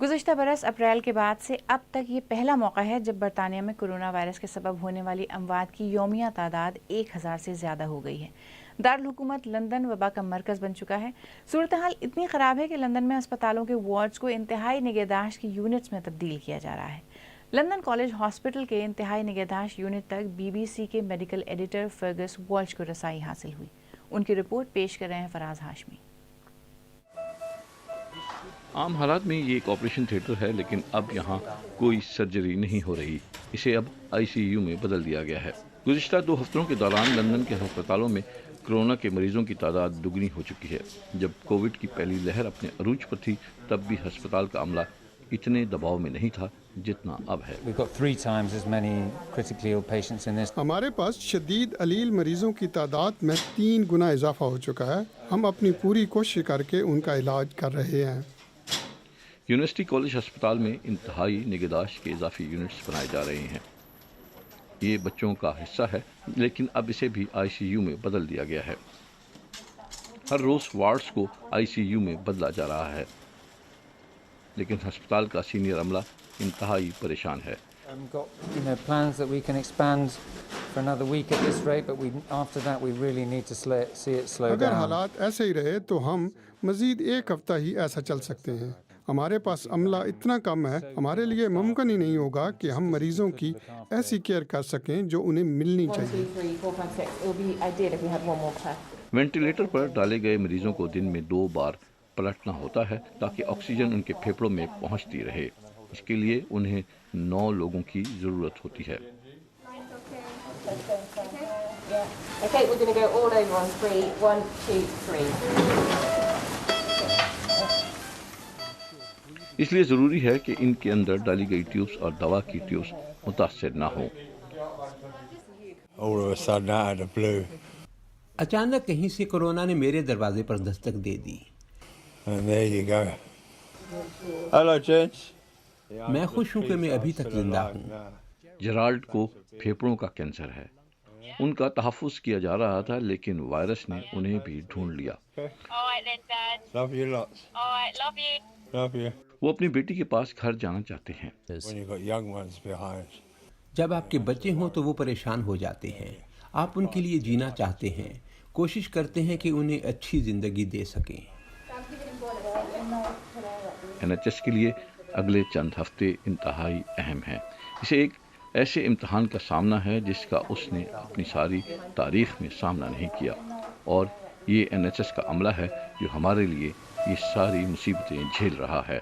गुज़िश्ता बरस अप्रैल के बाद से अब तक ये पहला मौका है जब बरतानिया में कोरोना वायरस के सबब होने वाली अमवात की यौमिया तादाद 1000 से ज़्यादा हो गई है। दारुल हुकूमत लंदन वबा का मरकज़ बन चुका है। सूरत हाल इतनी ख़राब है कि लंदन में अस्पतालों के वार्ड्स को इंतहाई निगहदाश्त की यूनिट्स में तब्दील किया जा रहा है। लंदन कॉलेज हॉस्पिटल के इंतहाई निगहदाश्त यूनिट तक BBC के मेडिकल एडिटर फर्गस वॉल्श को रसाई हासिल हुई। उनकी रिपोर्ट पेश कर रहे हैं फराज हाशमी। आम हालात में ये एक ऑपरेशन थिएटर है, लेकिन अब यहाँ कोई सर्जरी नहीं हो रही। इसे अब ICU में बदल दिया गया है। गुज़िश्ता 2 हफ्तों के दौरान लंदन के अस्पतालों में कोरोना के मरीजों की तादाद दुगनी हो चुकी है। जब कोविड की पहली लहर अपने अरूज पर थी, तब भी अस्पताल का अमला इतने दबाव में नहीं था जितना अब है। हमारे पास शदीद अलील मरीजों की तादाद में 3 गुना इजाफा हो चुका है। हम अपनी पूरी कोशिश करके उनका इलाज कर रहे हैं। यूनिवर्सिटी कॉलेज अस्पताल में इंतहाई निगहदाश्त के इजाफी यूनिट्स बनाए जा रहे हैं। ये बच्चों का हिस्सा है, लेकिन अब इसे भी ICU में बदल दिया गया है। हर रोज वार्ड्स को ICU में बदला जा रहा है, लेकिन अस्पताल का सीनियर अमला इंतहाई परेशान है। अगर हालात ऐसे ही रहे तो हम मजीद 1 हफ्ता ही ऐसा चल सकते हैं। हमारे पास अमला इतना कम है, हमारे लिए मुमकिन ही नहीं होगा कि हम मरीजों की ऐसी केयर कर सकें जो उन्हें मिलनी चाहिए। वेंटिलेटर पर डाले गए मरीजों को दिन में 2 बार पलटना होता है ताकि ऑक्सीजन उनके फेफड़ों में पहुंचती रहे। इसके लिए उन्हें 9 लोगों की जरूरत होती है। इसलिए जरूरी है कि इनके अंदर डाली गई ट्यूब्स और दवा की ट्यूब्स मुतासिर ना हो। अचानक कहीं से कोरोना ने मेरे दरवाजे पर दस्तक दे दी। मैं खुश हूं कि मैं अभी तक जिंदा हूं। जेराल्ड को फेफड़ों का कैंसर है। उनका तहफ़्फ़ुज़ किया जा रहा था, लेकिन वायरस ने उन्हें भी ढूंढ लिया। वो अपनी बेटी के पास घर जाना चाहते हैं। जब आपके बच्चे हों तो वो परेशान हो जाते हैं। आप उनके लिए जीना चाहते हैं, कोशिश करते हैं कि उन्हें अच्छी जिंदगी दे सकें। NHS के लिए अगले चंद हफ्ते इंतहाई अहम हैं। इसे एक ऐसे इम्तिहान का सामना है जिसका उसने अपनी सारी तारीख में सामना नहीं किया, और ये NHS का अमला है जो हमारे लिए ये सारी मुसीबतें झेल रहा है।